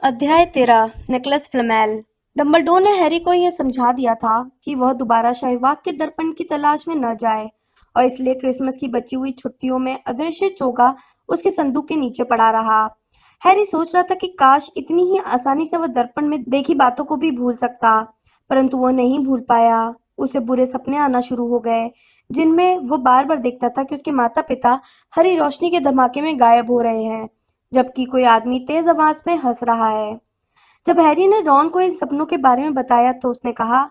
अध्याय 13 Nicolas Flamel. Dumbledore ने Harry को यह समझा दिया था कि वह दोबारा शाहीबाग के दर्पण की तलाश में न जाए और इसलिए क्रिसमस की बची हुई छुट्टियों में अदृश्य चोगा उसके संदूक के नीचे पड़ा रहा। हैरी सोच रहा था कि काश इतनी ही आसानी से वह दर्पण में देखी बातों को भी भूल सकता, परंतु वह नहीं भूल पाया। उसे बुरे सपने आना शुरू हो गए, जिनमें वो बार-बार देखता था कि उसके माता-पिता हरी रोशनी के धमाके में गायब हो रहे हैं, जबकि कोई आदमी तेज आवाज में हंस रहा है। जब हैरी ने रॉन को इन सपनों के बारे में बताया तो उसने कहा,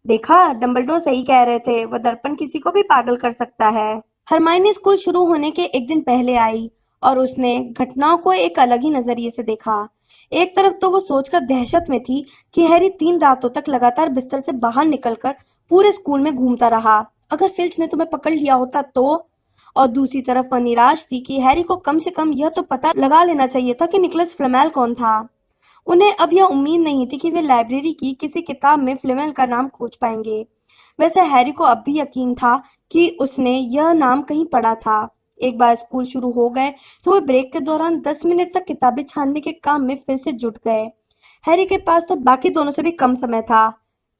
देखा, डंबलडोर सही कह रहे थे, वह दर्पण किसी को भी पागल कर सकता है। हरमाइनी स्कूल शुरू होने के एक दिन पहले आई और उसने घटनाओं को एक अलग ही नजरिए से देखा। एक तरफ तो वो सोचकर दहशत में थी कि हैरी 3 रातों तक लगातार बिस्तर से बाहर निकलकर पूरे स्कूल में घूमता रहा। अगर फिल्च ने तुम्हें पकड़ लिया होता तो। और दूसरी तरफ वह निराश थी कि हैरी को कम से कम यह तो पता लगा लेना चाहिए था कि निकोलस फ्लेमेल कौन था। उन्हें अब यह उम्मीद नहीं थी कि वे लाइब्रेरी की किसी किताब में फ्लेमेल का नाम खोज पाएंगे। वैसे हैरी को अब भी यकीन था कि उसने यह नाम कहीं पढ़ा था। एक बार स्कूल शुरू हो गए तो वे ब्रेक के दौरान 10 मिनट तक किताबें छानने के काम में फिर से जुट गए। हैरी के पास तो बाकी दोनों से भी कम समय था,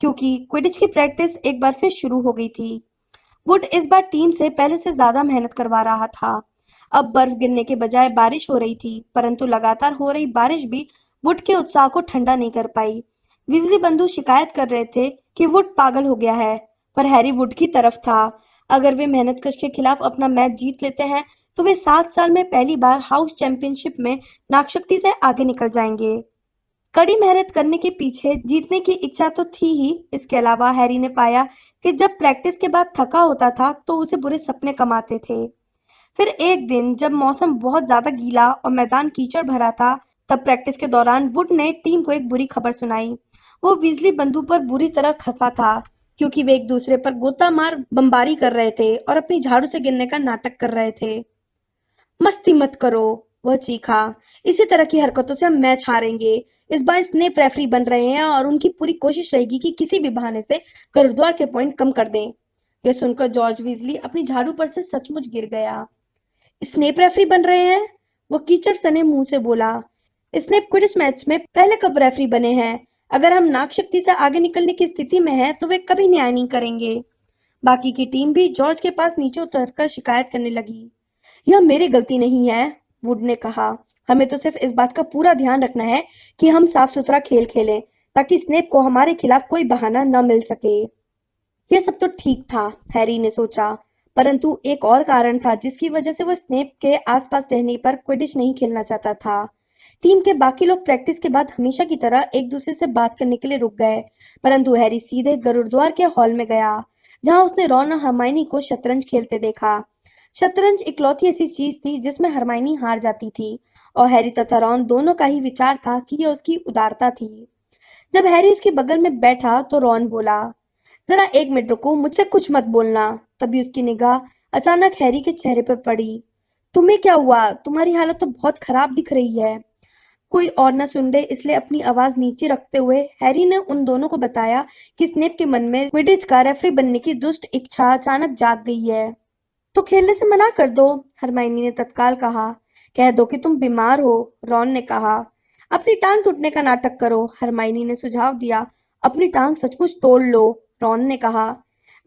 क्योंकि क्विडिच की प्रैक्टिस एक बार फिर शुरू हो गई थी। वुड इस बार टीम से पहले से ज्यादा मेहनत करवा रहा था। अब बर्फ गिरने के बजाय बारिश हो रही थी, परंतु लगातार हो रही बारिश भी वुड के उत्साह को ठंडा नहीं कर पाई। वीजली बंधु शिकायत कर रहे थे कि वुड पागल हो गया है, पर हैरी वुड की तरफ था। अगर वे मेहनतकश के खिलाफ अपना मैच जीत लेते हैं तो वे 7 साल में पहली बार हाउस चैंपियनशिप में नाकशक्ति से आगे निकल जाएंगे। कड़ी मेहनत करने के पीछे जीतने की इच्छा तो थी ही। इसके अलावा हैरी ने पाया कि जब प्रैक्टिस के बाद थका होता था तो उसे बुरे सपने कम आते थे। फिर एक दिन जब मौसम बहुत ज्यादा गीला और मैदान कीचड़ भरा था, तब प्रैक्टिस के दौरान वुड ने टीम को एक बुरी खबर सुनाई। वो वीजली बंधु पर बुरी तरह खफा था, क्योंकि वे एक दूसरे पर गोता मार बमबारी कर रहे थे और अपनी झाड़ू से गिरने का नाटक कर रहे थे। मस्ती मत करो, वह चीखा। इसी तरह की हरकतों से हम मैच हारेंगे। इस बार स्नेप रेफरी बन रहे हैं और उनकी पूरी कोशिश रहेगी कि किसी भी बहाने से गुरुद्वार के पॉइंट कम कर दें। यह सुनकर जॉर्ज वीजली अपनी झाड़ू पर से सचमुच गिर गया। स्नेप रेफरी बन रहे हैं? वो कीचड़ सने मुंह से बोला। स्नेप क्विडिच मैच में पहले कब रेफरी बने हैं? अगर हम नाक शक्ति से आगे निकलने की स्थिति में हैं तो वे कभी न्याय नहीं करेंगे। बाकी की टीम भी जॉर्ज के पास नीचे उतरकर शिकायत करने लगी। यह मेरी गलती नहीं है, वुड ने कहा। हमें तो सिर्फ इस बात का पूरा ध्यान रखना है कि हम साफ सुथरा खेल खेलें, ताकि स्नेप को हमारे खिलाफ कोई बहाना न मिल सके। यह सब तो ठीक था, हैरी ने सोचा, परंतु एक और कारण था जिसकी वजह से वो स्नेप के आसपास रहने पर क्विडिच नहीं खेलना चाहता था। टीम के बाकी लोग प्रैक्टिस के बाद हमेशा की तरह एक दूसरे से बात करने के लिए रुक गए, परंतु हैरी सीधे गुरुद्वार के हॉल में गया, जहां उसने रॉन और हरमाइनी को शतरंज खेलते देखा। शतरंज इकलौती ऐसी चीज थी जिसमें हरमाइनी हार जाती थी, और हैरी तथा रॉन दोनों का ही विचार था कि यह उसकी उदारता थी। जब हैरी उसके बगल में बैठा तो रॉन बोला, जरा 1 मिनट रुको, मुझसे कुछ मत बोलना। तभी उसकी निगाह अचानक हैरी के चेहरे पर पड़ी। तुम्हें क्या हुआ? तुम्हारी हालत तो बहुत खराब दिख रही है। कोई और न सुन ले इसलिए अपनी आवाज नीचे रखते हुए हैरी ने उन दोनों को बताया कि स्नेप के मन में क्विडिच का रेफरी बनने की दुष्ट इच्छा अचानक जाग गई है। तो खेलने से मना कर दो, हरमाइनी ने तत्काल कहा। कह दो कि तुम बीमार हो, रॉन ने कहा। अपनी टांग टूटने का नाटक करो, हरमाइनी ने सुझाव दिया। अपनी टांग सचमुच तोड़ लो, रॉन ने कहा।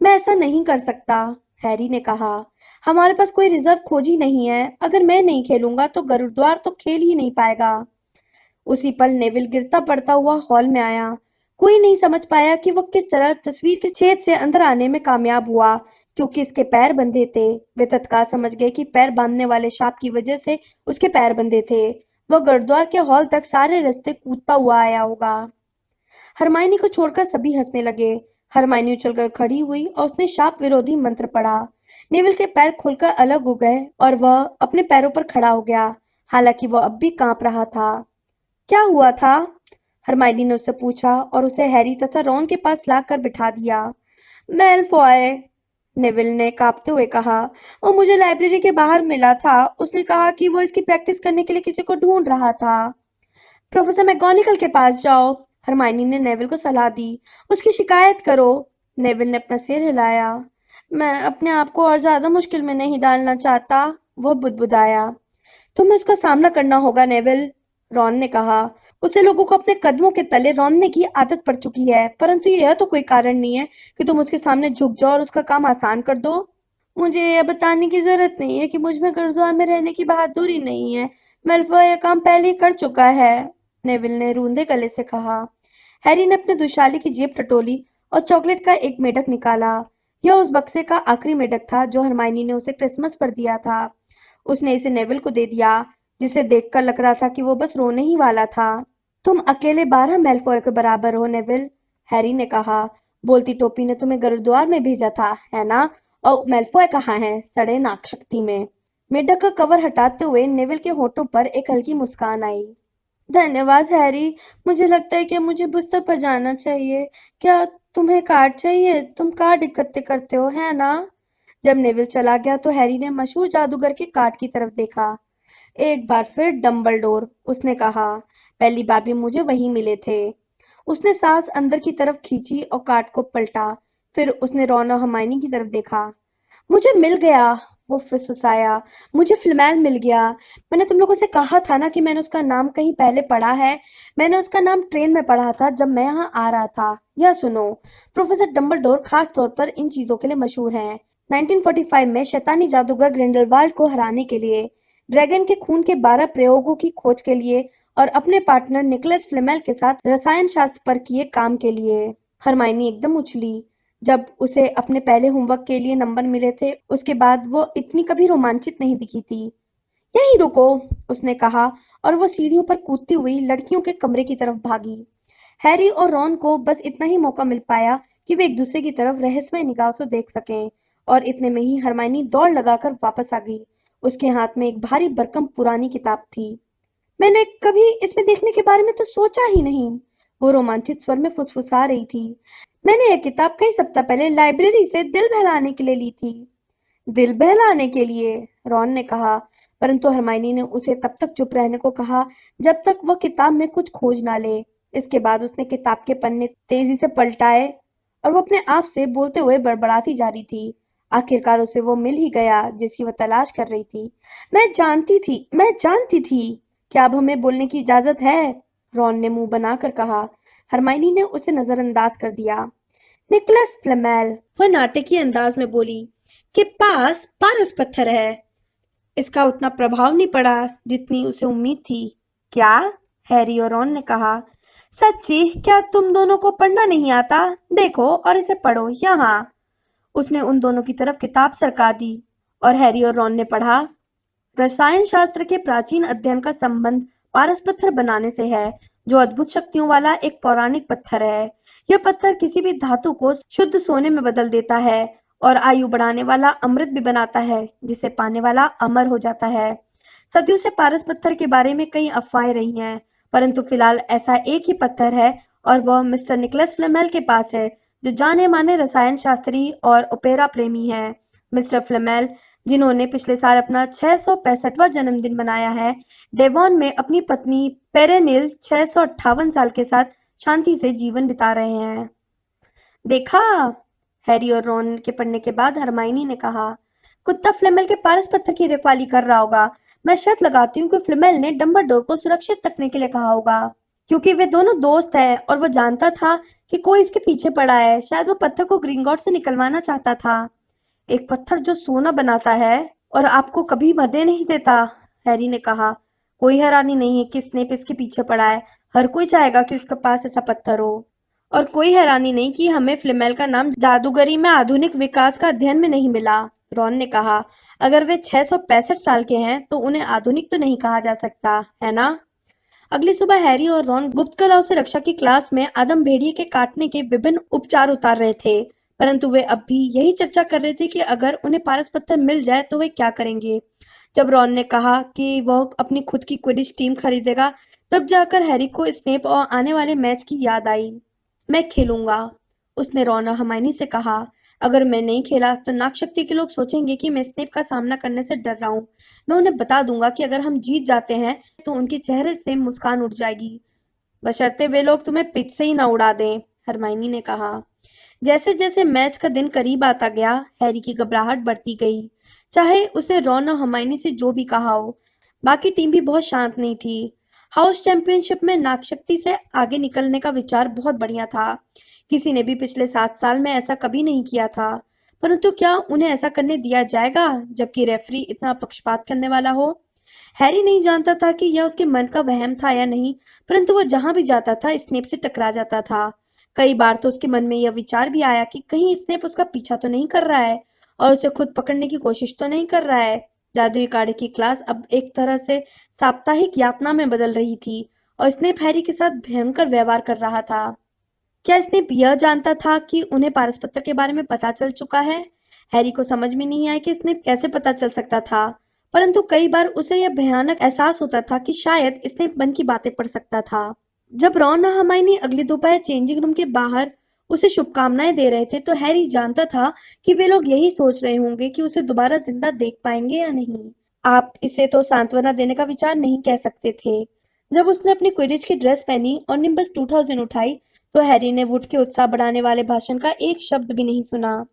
मैं ऐसा नहीं कर सकता, हैरी ने कहा। हमारे पास कोई रिजर्व खोज ही नहीं है। अगर मैं नहीं खेलूंगा तो गुरुद्वार तो खेल ही नहीं पाएगा। उसी पल नेविल गिरता पड़ता हुआ हॉल में आया। कोई नहीं समझ पाया कि वो किस तरह तस्वीर के छेद से अंदर आने में कामयाब हुआ, क्योंकि इसके पैर बंधे थे। वे तत्काल समझ गए कि पैर बांधने वाले सांप की वजह से उसके पैर बंधे थे। वह गुरुद्वार के हॉल तक सारे रास्ते कूदता हुआ आया होगा। हरमाइनी को छोड़कर सभी हंसने लगे। हरमाइनी उछलकर खड़ी हुई और उसने शाप विरोधी मंत्र पढ़ा। नेविल के पैर खुलकर अलग हो गए और वह अपने पैरों पर खड़ा हो गया, हालांकि वह अब भी कांप रहा था। क्या हुआ था? हरमाइनी ने उससे पूछा और उसे हैरी तथा रॉन के पास लाकर बिठा दिया। मेलफॉय, नेविल ने कांपते हुए कहा, वो मुझे लाइब्रेरी के बाहर मिला था। उसने कहा कि वो इसकी प्रैक्टिस करने के लिए किसी को ढूंढ रहा था। प्रोफेसर मैगोनिकल के पास जाओ, हरमाइनी ने नेविल को सलाह दी। उसकी शिकायत करो। नेविल ने अपना सिर हिलाया। मैं अपने आप को और ज्यादा मुश्किल में नहीं डालना चाहता, वह बुदबुदाया। तुम्हें उसका सामना करना होगा नेविल, रॉन ने कहा। उसे लोगों को अपने कदमों के तले रौंदने की आदत पड़ चुकी है, परंतु यह तो कोई कारण नहीं है कि तुम उसके सामने झुक जाओ और उसका काम आसान कर दो। मुझे यह बताने की जरूरत नहीं है कि मुझ में गुरुद्वार में रहने की बहादुरी नहीं है। मैल्फॉय यह काम पहले ही कर चुका है, नेविल ने रूंधे गले से कहा। हैरी ने अपने दुशाले की जेब टटोली और चॉकलेट का एक मेढक निकाला। यह उस बक्से का आखिरी मेढक था जो हरमाइनी ने उसे क्रिसमस पर दिया था। उसने इसे नेविल को दे दिया, जिसे देखकर लग रहा था कि वो बस रोने ही वाला था। तुम अकेले 12 मैल्फॉय के बराबर हो नेविल, हैरी ने कहा। बोलती टोपी ने तुम्हें गुरुद्वार में भेजा था, है ना? और मैल्फॉय कहाँ है, सड़े नाकशक्ति में? मेढक का कवर हटाते हुए नेविल के होठों पर एक हल्की मुस्कान आई। धन्यवाद हैरी, मुझे लगता है कि मुझे बिस्तर पर जाना चाहिए। क्या तुम्हें कार्ड चाहिए? तुम कार्ड इकट्ठे करते हो, है ना? जब नेविल चला गया तो हैरी ने मशहूर जादूगर के कार्ड की तरफ देखा। एक बार फिर डंबलडोर, उसने कहा। पहली बार भी मुझे वही मिले थे। उसने सांस अंदर की तरफ खींची और कार्ड को पलटा। फिर उसने रॉन और हर्माइनी की तरफ देखा। मुझे मिल गया, वो फुसफुसाया। मुझे फ्लैमेल मिल गया। मैंने तुम लोगों से कहा था ना कि मैंने उसका नाम कहीं पहले पढ़ा है। मैंने उसका नाम ट्रेन में पढ़ा था जब मैं यहाँ आ रहा था। यह सुनो, प्रोफेसर डंबलडोर खास तौर पर इन चीजों के लिए मशहूर हैं। 1945 में शैतानी जादूगर ग्रिंडलवाल्ड को हराने के लिए, ड्रैगन के खून के 12 प्रयोगों की खोज के लिए और अपने पार्टनर निकोलस फ्लेमेल के साथ रसायन शास्त्र पर किए काम के लिए। हरमाइनी एकदम उछली। जब उसे अपने पहले होमवर्क के लिए नंबर मिले थे, उसके बाद वो इतनी कभी रोमांचित नहीं दिखी थी। यहीं रुको, उसने कहा, और वो सीढ़ियों पर कूदती हुई लड़कियों के कमरे की तरफ भागी। हैरी और रॉन को बस इतना ही मौका मिल पाया कि वे एक दूसरे की तरफ रहस्यमय निगाह से देख सकें, और इतने में ही हरमाइनी दौड़ लगाकर वापस आ गई। उसके हाथ में एक भारी भरकम पुरानी किताब थी। मैंने कभी इसमें देखने के बारे में तो सोचा ही नहीं, वो रोमांचित स्वर में फुसफुसा रही थी। मैंने यह किताब कई सप्ताह पहले लाइब्रेरी से दिल बहलाने के लिए ली थी। दिल बहलाने के लिए, रॉन ने कहा, परंतु हरमाइनी ने उसे तब तक चुप रहने को कहा जब तक वह किताब में कुछ खोज ना ले। इसके बाद उसने किताब के पन्ने तेजी से पलटाए और वो अपने आप से बोलते हुए बड़बड़ाती जा रही थी। आखिरकार उसे वो मिल ही गया जिसकी वह तलाश कर रही थी। मैं जानती थी। क्या अब हमें बोलने की इजाजत है? रॉन ने मुंह बनाकर कहा। हरमाइनी ने उसे नजरअंदाज कर दिया। निकोलस फ्लेमेल, वह नाटकीय अंदाज में बोली, के पास पारस पत्थर है। इसका उतना प्रभाव नहीं पड़ा जितनी उसे उम्मीद थी। क्या? हैरी और रॉन ने कहा। सच्ची? क्या तुम दोनों को पढ़ना नहीं आता? देखो और इसे पढ़ो यहाँ। उसने उन दोनों की तरफ किताब सरका दी और हैरी और रॉन ने पढ़ा। रसायन शास्त्र के प्राचीन अध्ययन का संबंध पारस पत्थर बनाने से है, जो अद्भुत शक्तियों वाला एक पौराणिक पत्थर है। यह पत्थर किसी भी धातु को शुद्ध सोने में बदल देता है और आयु बढ़ाने वाला अमृत भी बनाता है, जिसे पाने वाला अमर हो जाता है। सदियों से पारस पत्थर के बारे में कई अफवाहें रही हैं, परंतु फिलहाल ऐसा एक ही पत्थर है और वह मिस्टर निकोलस फ्लेमेल के पास है, जो जाने माने रसायन शास्त्री और ओपेरा प्रेमी है। मिस्टर फ्लेमेल, जिन्होंने पिछले साल अपना 665वां जन्मदिन मनाया है, डेवॉन में अपनी पत्नी पेरेनिल 658 साल के साथ शांति से जीवन बिता रहे हैं। देखा? हैरी और रॉन के पढ़ने के बाद हरमाइनी ने कहा। कुत्ता फ्लेमेल के पारस पत्थर की रखवाली कर रहा होगा। मैं शर्त लगाती हूँ कि फ्लेमेल ने डंबलडोर को सुरक्षित रखने के लिए कहा होगा, क्योंकि वे दोनों दोस्त हैं और वो जानता था कि कोई इसके पीछे पड़ा है। शायद वो पत्थर को ग्रिंगॉट से निकलवाना चाहता था। एक पत्थर जो सोना बनाता है और आपको कभी मरने नहीं देता, हैरी ने कहा। कोई हैरानी नहीं है कि स्नेप इसके पीछे पड़ा है। हर कोई चाहेगा कि उसके पास ऐसा पत्थर हो। और कोई हैरानी नहीं कि हमें फ्लेमेल का नाम जादूगरी में आधुनिक विकास का अध्ययन में नहीं मिला, रॉन ने कहा। अगर वे 665 साल के हैं तो उन्हें आधुनिक तो नहीं कहा जा सकता, है ना? अगली सुबह हैरी और रॉन गुप्त कलाओं से रक्षा की क्लास में आदम भेड़िए के काटने के विभिन्न उपचार उतार रहे थे, परंतु वे अब भी यही चर्चा कर रहे थे कि अगर उन्हें पारस पत्थर मिल जाए तो वे क्या करेंगे। जब रॉन ने कहा कि वह अपनी खुद की क्विडिच टीम खरीदेगा, तब जाकर हैरी को स्नेप और आने वाले मैच की याद आई। मैं खेलूंगा, उसने रॉन और हरमाइनी से कहा। अगर मैं नहीं खेला तो नागशक्ति के लोग सोचेंगे कि मैं स्नेप का सामना करने से डर रहा हूँ। मैं उन्हें बता दूंगा कि अगर हम जीत जाते हैं तो उनके चेहरे से मुस्कान उड़ जाएगी, बशर्ते वे लोग तुम्हें पिच से ही ना उड़ा दें, हरमाइनी ने कहा। जैसे जैसे मैच का दिन करीब आता गया, हैरी की घबराहट बढ़ती गई। चाहे उसने रॉन और हरमाइनी से जो भी कहा हो, बाकी टीम भी बहुत शांत नहीं थी। हाउस चैंपियनशिप में नागशक्ति से आगे निकलने का विचार बहुत बढ़िया था। किसी ने भी पिछले 7 साल में ऐसा कभी नहीं किया था। परंतु क्या उन्हें ऐसा करने दिया जाएगा जबकि रेफरी इतना पक्षपात करने वाला हो? हैरी नहीं जानता था कि यह उसके मन का वहम था या नहीं, परंतु वो जहां भी जाता था स्नेप से टकरा जाता था। कई बार तो उसके मन में यह विचार भी आया कि कहीं स्नेप उसका पीछा तो नहीं कर रहा है और उसे खुद पकड़ने की कोशिश तो नहीं कर रहा है। जादुई काढ़े की क्लास अब एक तरह से साप्ताहिक यातना में बदल रही थी और स्नेप हैरी के साथ भयंकर व्यवहार कर रहा था। क्या स्नेप यह जानता था कि उन्हें पारसपत्र के बारे में पता चल चुका है? हैरी को समझ में नहीं आया कि स्नेप कैसे पता चल सकता था, परंतु कई बार उसे यह भयानक एहसास होता था कि शायद स्नेप मन की बातें पढ़ सकता था। जब रॉन और हर्माइनी अगली दोपहर चेंजिंग रूम के बाहर उसे शुभकामनाएं दे रहे थे, तो हैरी जानता था कि वे लोग यही सोच रहे होंगे कि उसे दोबारा जिंदा देख पाएंगे या नहीं। आप इसे तो सांत्वना देने का विचार नहीं कह सकते थे। जब उसने अपनी क्विडिच की ड्रेस पहनी और निम्बस 2000 उठाई, तो हैरी ने वुड के उत्साह बढ़ाने वाले भाषण का एक शब्द भी नहीं सुना।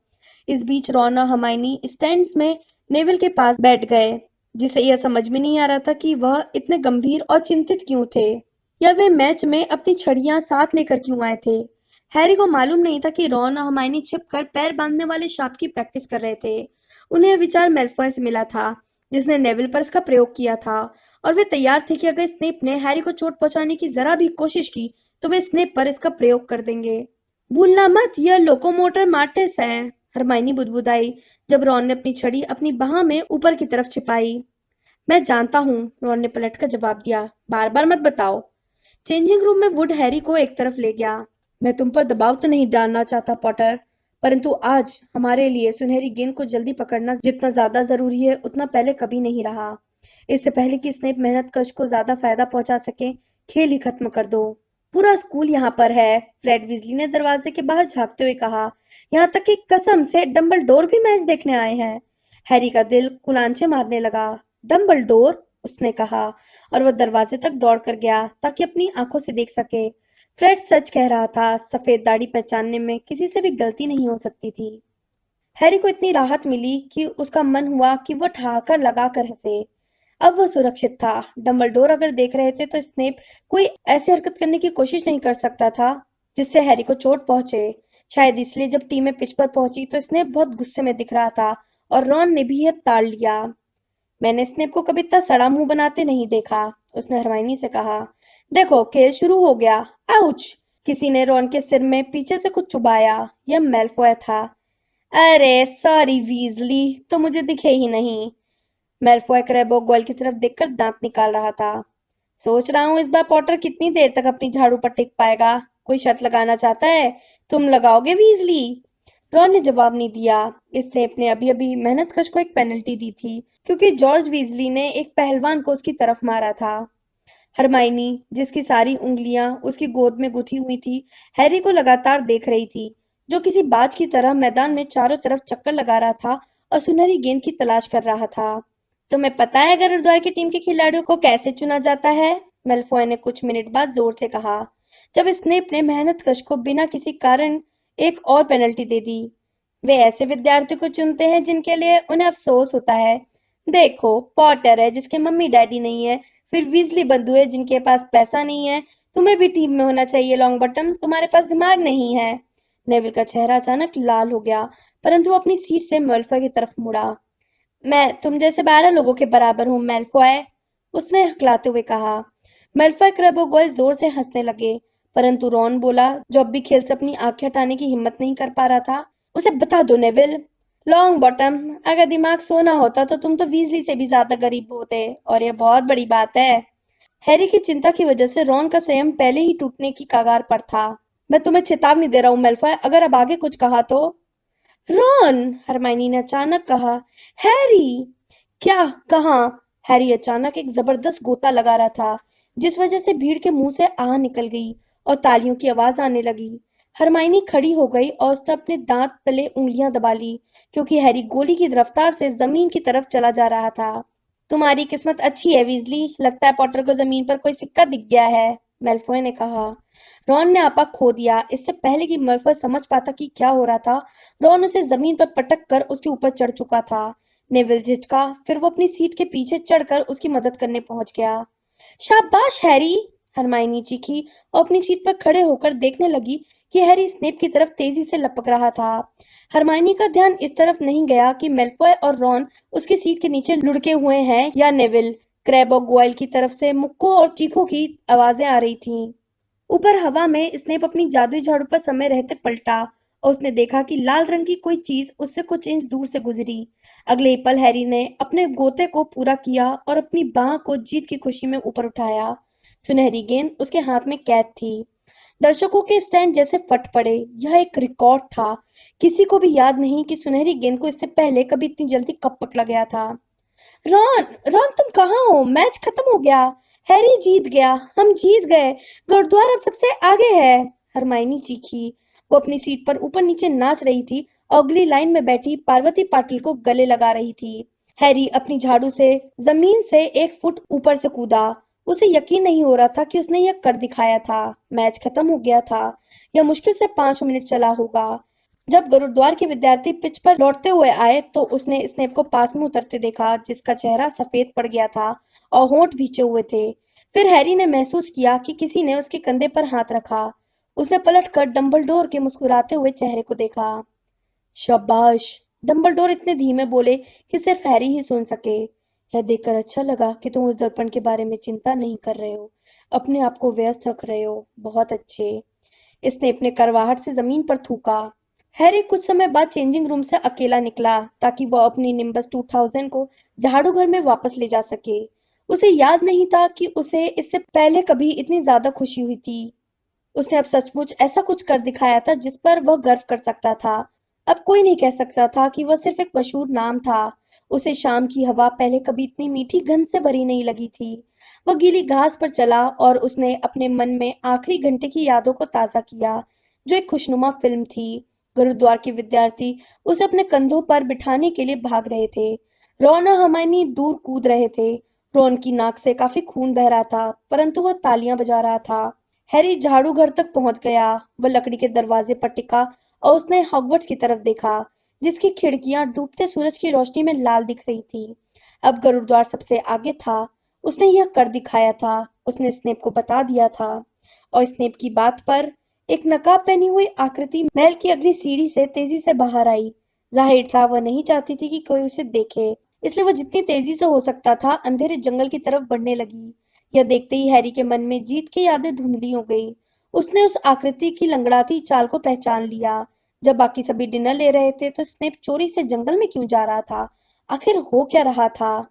इस बीच रॉन और हर्माइनी स्टैंड्स में नेविल के पास बैठ गए, जिसे यह समझ में नहीं आ रहा था कि वह इतने गंभीर और चिंतित क्यों थे, या वे मैच में अपनी छड़ियां साथ लेकर क्यों आए थे। हैरी को मालूम नहीं था कि रॉन और हर्माइनी छिपकर पैर बांधने वाले शाप की प्रैक्टिस कर रहे थे। उन्हें यह विचार मेलफॉय से मिला था, जिसने नेविल पर इसका प्रयोग किया था, और वे तैयार थे कि अगर स्नेप ने हैरी को चोट पहुंचाने की जरा भी कोशिश की तो वे स्नेप पर इसका प्रयोग कर देंगे। भूलना मत, यह लोकोमोटर मार्टिस है, हरमाइनी बुदबुदाई जब रॉन ने अपनी छड़ी अपनी बाह में ऊपर की तरफ छिपाई। मैं जानता हूँ, रॉन ने पलटकर जवाब दिया, बार बार मत बताओ। चेंजिंग रूम में वुड हैरी को एक तरफ ले गया। मैं तुम पर दबाव तो नहीं डालना चाहता पॉटर, परंतु आज हमारे लिए सुनहरी गेंद को जल्दी पकड़ना जितना ज्यादा जरूरी है उतना पहले कभी नहीं रहा। इससे पहले कि स्नेप मेहनत कश को ज्यादा फायदा पहुंचा सके, खेल ही खत्म कर दो। पूरा स्कूल यहाँ पर है, फ्रेड विजली ने दरवाजे के बाहर झांकते हुए कहा। यहाँ तक कि कसम से डंबलडोर भी मैच देखने आए हैं। हैरी का दिल कुलांचे मारने लगा। डंबलडोर, उसने कहा, और वह दरवाजे तक दौड़ कर गया ताकि अपनी आंखों से देख सके। फ्रेड सच कह रहा था, सफेद दाढ़ी पहचानने में किसी से भी गलती नहीं हो सकती थी। हैरी को इतनी राहत मिली कि उसका मन हुआ कि वह ठहाकर लगाकर हंसे। अब वह सुरक्षित था। डंबलडोर अगर देख रहे थे तो स्नेप कोई ऐसी हरकत करने की कोशिश नहीं कर सकता था जिससे हैरी को चोट पहुंचे। शायद इसलिए जब टीमें पिच पर पहुंची तो स्नेप बहुत गुस्से में दिख रहा था और रॉन ने भी यह ताड़ लिया। मैंने स्नेप को कभी इतना सड़ा मुंह बनाते नहीं देखा, उसने हरमाइनी से कहा। देखो, खेल शुरू हो गया। आउच! किसी ने रॉन के सिर में पीछे से कुछ चुभाया। यह मेलफॉय था। अरे सॉरी वीजली, तो मुझे दिखे ही नहीं। मेलफॉय क्रैबो गोल की तरफ देखकर दांत निकाल रहा था। सोच रहा हूँ इस बार पॉटर कितनी देर तक अपनी झाड़ू पर टिक पाएगा। कोई शर्त लगाना चाहता है? तुम लगाओगे वीजली? रॉन ने जवाब नहीं दिया। इस स्नेप ने अभी अभी मेहनतकश को एक पेनल्टी दी थी क्योंकि जॉर्ज वीजली ने एक पहलवान को उसकी तरफ मारा था। हरमाइनी, जिसकी सारी उंगलियां उसकी गोद में गुथी हुई थी, हैरी को लगातार देख रही थी, जो किसी बाज की तरह मैदान में चारों तरफ चक्कर लगा रहा था और सुनहरी गेंद की तलाश कर रहा था। तुम्हें पता है गरुड़द्वार की टीम के खिलाड़ियों को कैसे चुना जाता है? मेलफॉय ने कुछ मिनट बाद जोर से कहा, जब स्नेप ने मेहनतकश को बिना किसी कारण एक और पेनल्टी दे दी। वे ऐसे विद्यार्थियों को चुनते हैं जिनके लिए उन्हें अफसोस होता है। देखो, पॉटर है जिसके मम्मी डैडी नहीं है, फिर वीजली बंधु है जिनके पास पैसा नहीं है। तुम्हें भी टीम में होना चाहिए लॉन्गबॉटम, तुम्हारे पास दिमाग नहीं है। नेविल का चेहरा अचानक लाल हो गया, परंतु वो अपनी सीट से मेलफॉय की तरफ मुड़ा। मैं तुम जैसे 12 लोगों के बराबर हूँ मेलफॉय, उसने हकलाते हुए कहा। मेलफॉय क्रैबोगॉय जोर से हंसने लगे, परंतु रॉन बोला, जो अब भी खेल से अपनी आंखें हटाने की हिम्मत नहीं कर पा रहा था, उसे बता दो नेविल। लॉन्ग बॉटम, अगर दिमाग सोना होता तो तुम तो वीजली से भी ज्यादा गरीब होते, और यह बहुत बड़ी बात है। हैरी की चिंता की वजह से रॉन का संयम पहले ही टूटने की कगार पर था। मैं तुम्हें चेतावनी दे रहा हूँ मेलफॉय, अगर अब आगे कुछ कहा तो। रॉन, हरमाइनी ने अचानक कहा। हैरी! क्या कहा? हैरी अचानक एक जबरदस्त गोता लगा रहा था, जिस वजह से भीड़ के मुंह से आह निकल गई और तालियों की आवाज आने लगी। हरमाइनी खड़ी हो गई और उसने अपने दांत तले उंगलियां दबा ली, क्योंकि हैरी गोली की रफ्तार से जमीन की तरफ चला जा रहा था। तुम्हारी किस्मत अच्छी है वीजली, लगता है पॉटर को जमीन पर कोई सिक्का दिख गया है, मेलफॉय ने कहा। रॉन ने आपा खो दिया। इससे पहले कि मेलफॉय समझ पाता कि क्या हो रहा था, रॉन उसे जमीन पर पटक कर उसके ऊपर चढ़ चुका था। नेविल झिझका, फिर वो अपनी सीट के पीछे चढ़कर उसकी मदद करने पहुंच गया। शाबाश हैरी, हरमाइनी चीखी और अपनी सीट पर खड़े होकर देखने लगी कि हैरी स्नेप की तरफ तेजी से लपक रहा था। हरमाइनी का ध्यान इस तरफ नहीं गया कि मेल्फॉय और रॉन उसकी सीट के नीचे लुढ़के हुए हैं या नेविल। क्रैब और गोयल की तरफ से मुक्कों और चीखों की आवाजें आ रही थीं। ऊपर हवा में स्नेप अपनी जादुई झाड़ू पर समय रहते पलटा और उसने देखा कि लाल रंग की कोई चीज उससे कुछ इंच दूर से गुजरी। अगले ही पल हैरी ने अपने गोते को पूरा किया और अपनी बाह को जीत की खुशी में ऊपर उठाया। सुनहरी गेंद उसके हाथ में कैद थी। दर्शकों के स्टैंड जैसे फट पड़े। यह एक रिकॉर्ड था। किसी को भी याद नहीं कि सुनहरी गेंद को इससे पहले कभी इतनी जल्दी कब पकड़ा गया था। रॉन, रॉन तुम कहाँ हो? मैच खत्म हो गया। हैरी जीत गया। हम जीत गए। गुरुद्वारा अब सबसे आगे है। हरमाइनी चीखी। वो अपनी सीट पर ऊपर नीचे नाच रही थी और अगली लाइन में बैठी पार्वती पाटिल को गले लगा रही थी। हैरी अपनी झाड़ू से जमीन से 1 फुट ऊपर से कूदा। उसे यकीन नहीं हो रहा था कि उसने यह कर दिखाया था। मैच खत्म हो गया था। यह मुश्किल से 5 मिनट चला होगा। जब गुरुद्वार के विद्यार्थी पिच पर लौटते हुए आए तो उसने स्नेप को पास में उतरते देखा, जिसका चेहरा सफेद पड़ गया था और होंठ भींचे हुए थे। फिर हैरी ने महसूस किया कि किसी ने उसके कंधे पर हाथ रखा। उसने पलटकर डंबलडोर के मुस्कुराते हुए चेहरे को देखा। शाबाश, डंबलडोर इतने धीमे बोले कि सिर्फ हैरी ही सुन सके। यह देखकर अच्छा लगा कि तुम उस दर्पण के बारे में चिंता नहीं कर रहे हो, अपने आप को व्यस्त रख रहे हो। बहुत अच्छे। स्नेप ने करवाहट से जमीन पर थूका। हैरी कुछ समय बाद चेंजिंग रूम से अकेला निकला ताकि वह अपनी निम्बस 2000 को झाड़ू घर में वापस ले जा सके। उसे याद नहीं था कि उसे इससे पहले कभी इतनी ज्यादा खुशी हुई थी। उसने अब सचमुच ऐसा कुछ कर दिखाया था जिस पर वह गर्व कर सकता था। अब कोई नहीं कह सकता था कि वह सिर्फ एक मशहूर नाम था। उसे शाम की हवा पहले कभी इतनी मीठी गंध से भरी नहीं लगी थी। वह गीली घास पर चला और उसने अपने मन में आखिरी घंटे की यादों को ताजा किया, जो एक खुशनुमा फिल्म थी। गुरुद्वार के विद्यार्थी उसे अपने कंधों पर बिठाने के लिए भाग रहे थे। रॉन और हरमाइनी दूर कूद रहे थे। रॉन की नाक से काफी खून बह रहा था, परंतु वह तालियां बजा रहा था। हैरी झाड़ू घर तक पहुंच गया। वह लकड़ी के दरवाजे पर टिका और उसने हॉगवर्ट्स की तरफ देखा, जिसकी खिड़कियां डूबते सूरज की रोशनी में लाल दिख रही थी। अब गुरुद्वार सबसे आगे था। उसने यह कर दिखाया था। उसने स्नेप को बता दिया था। और स्नेप की बात पर एक नकाब पहनी हुई आकृति महल की अगली सीढ़ी से तेजी से बाहर आई। जाहिर था वह नहीं चाहती थी कि कोई उसे देखे, इसलिए वह जितनी तेजी से हो सकता था अंधेरे जंगल की तरफ बढ़ने लगी। यह देखते ही हैरी के मन में जीत की यादें धुंधली हो गई। उसने उस आकृति की लंगड़ाती चाल को पहचान लिया। जब बाकी सभी डिनर ले रहे थे तो स्नेप चोरी से जंगल में क्यों जा रहा था? आखिर हो क्या रहा था?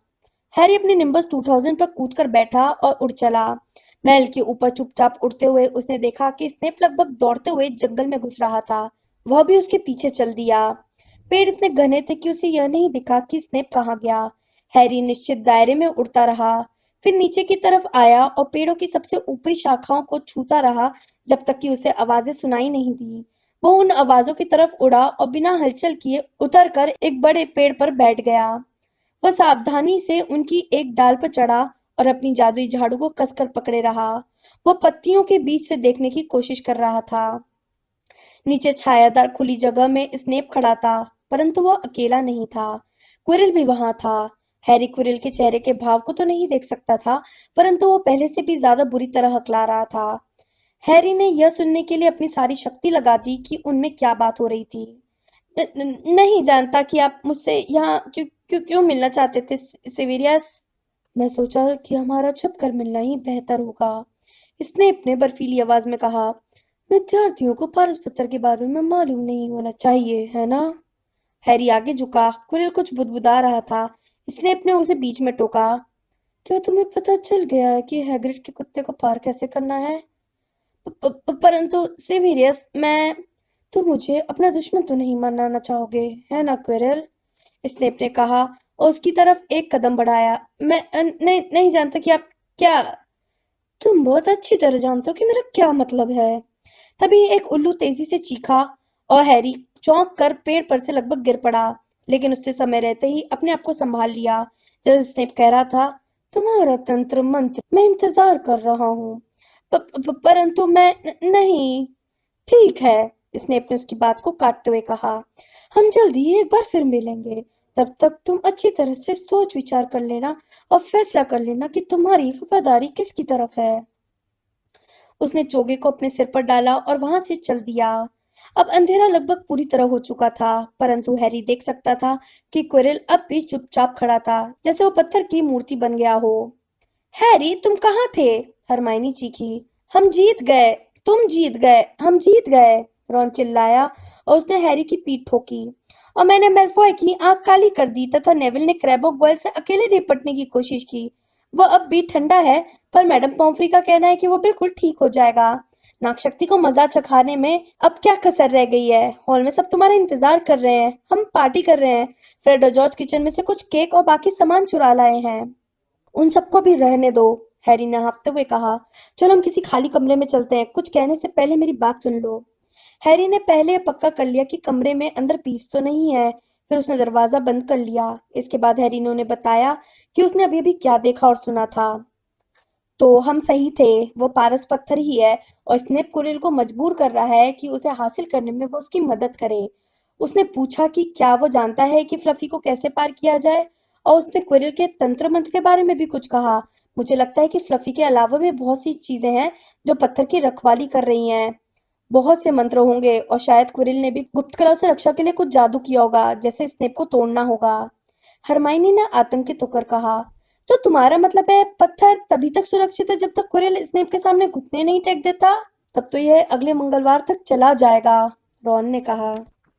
हैरी अपने निम्बस 2000 पर कूदकर बैठा और उड़ चला। महल के ऊपर चुपचाप उड़ते हुए उसने देखा कि स्नेप लगभग दौड़ते हुए जंगल में घुस रहा था। वह भी उसके पीछे चल दिया। पेड़ इतने घने थे कि उसे यह नहीं दिखा कि स्नेप कहाँ गया। हैरी निश्चित दायरे में उड़ता रहा, फिर नीचे की तरफ आया और पेड़ों की सबसे ऊपरी शाखाओं को छूता रहा जब तक कि उसे आवाजें सुनाई नहीं दी। वो उन आवाजों की तरफ उड़ा और बिना हलचल किए उतरकर एक बड़े पेड़ पर बैठ गया। वह सावधानी से उनकी एक डाल पर चढ़ा और अपनी जादुई झाड़ू को कसकर पकड़े रहा। वह पत्तियों के बीच से देखने की कोशिश कर रहा था। नीचे छायादार खुली जगह में स्नेप खड़ा था, परंतु वह अकेला नहीं था। क्विरिल भी वहां था। हैरी क्विरिल के चेहरे के भाव को तो नहीं देख सकता था, परंतु वो पहले से भी ज्यादा बुरी तरह हकला रहा था। हैरी ने यह सुनने के लिए अपनी सारी शक्ति लगा दी कि उनमें क्या बात हो रही थी। नहीं जानता कि आप मुझसे यहाँ क्यों क्यों क्यों मिलना चाहते थे, सिविरियस। मैं सोचा कि हमारा छुप कर मिलना ही बेहतर होगा, स्नेप ने बर्फीली आवाज में कहा। विद्यार्थियों को पारस पत्थर के बारे में मालूम नहीं होना चाहिए, है ना? हैरी आगे झुका। कुरिल कुछ बुदबुदा रहा था। स्नेप ने उसे बीच में टोका। क्या तुम्हें पता चल गया है कि हैग्रिड के कुत्ते को पार कैसे करना है? परंतु सिविरियस, मैं तुम मुझे अपना दुश्मन तो नहीं मानना चाहोगे, है ना क्विरल? स्नेप ने कहा और उसकी तरफ एक कदम बढ़ाया। मैं नहीं नहीं जानता कि आप क्या। तुम बहुत अच्छी तरह जानते हो कि मेरा क्या मतलब है। तभी एक उल्लू तेजी से चीखा और हैरी चौंक कर पेड़ पर से लगभग गिर पड़ा, लेकिन उसने समय रहते ही अपने आप को संभाल लिया। जब स्नेप कह रहा था, तुम्हारा तंत्र मंत्र मैं इंतजार कर रहा हूँ, परंतु मैं नहीं। ठीक है, स्नेप ने उसकी बात को काटते हुए कहा। हम जल्दी ही एक बार फिर मिलेंगे। तब तक तुम अच्छी तरह से सोच विचार कर लेना और फैसला कर लेना कि तुम्हारी वफादारी किसकी तरफ है। उसने चोगे को अपने सिर पर डाला और वहां से चल दिया। अब अंधेरा लगभग पूरी तरह हो चुका था, परंतु हैरी देख सकता था कि क्विरल अब भी चुपचाप खड़ा था, जैसे वो पत्थर की मूर्ति बन गया हो। हैरी, तुम कहाँ थे? हरमाइनी चीखी। हम जीत गए। तुम जीत गए, हम जीत गए, रॉन चिल्लाया और उसने हैरी की पीठ ठोकी। और मैंने मेलफॉय की आंख काली कर दी तथा नेविल ने क्रैबो गोयल से अकेले निपटने की कोशिश की। वो अब भी ठंडा है, पर मैडम पॉम्फ्री का कहना है कि वो बिल्कुल ठीक हो जाएगा। नागशक्ति को मजा चखाने में अब क्या कसर रह गई है? हॉल में सब तुम्हारा इंतजार कर रहे हैं, हम पार्टी कर रहे हैं। फ्रेड और जॉर्ज किचन में से कुछ केक और बाकी सामान चुरा लाए हैं। उन सबको भी रहने दो, हैरी ने हाँफते हुए कहा। चलो हम किसी खाली कमरे में चलते हैं, कुछ कहने से पहले मेरी बात सुन लो। हैरी ने पहले पक्का कर लिया कि कमरे में अंदर पीस तो नहीं है, फिर उसने दरवाजा बंद कर लिया। इसके बाद हैरी ने उन्हें बताया कि उसने अभी अभी क्या देखा और सुना था। तो हम सही थे, वो पारस पत्थर ही है, और स्नेप कुरिल को मजबूर कर रहा है कि उसे हासिल करने में वो उसकी मदद करे। उसने पूछा कि क्या वो जानता है कि फ्लफी को कैसे पार किया जाए, और उसने क्विरल के तंत्र मंत्र के बारे में भी कुछ कहा। मुझे लगता है कि फ्लफी के अलावा भी बहुत सी चीजें हैं जो पत्थर की रखवाली कर रही हैं। बहुत से मंत्र होंगे, और शायद क्विरल ने भी गुप्त कला से रक्षा के लिए कुछ जादू किया होगा, जैसे स्नेप को तोड़ना होगा। हरमाइनी ने आतंकित होकर कहा। तो तुम्हारा मतलब है पत्थर तभी तक सुरक्षित है जब तक क्विरल स्नेप के सामने घुटने नहीं टेक देता? तब तो यह अगले मंगलवार तक चला जाएगा, रॉन ने कहा।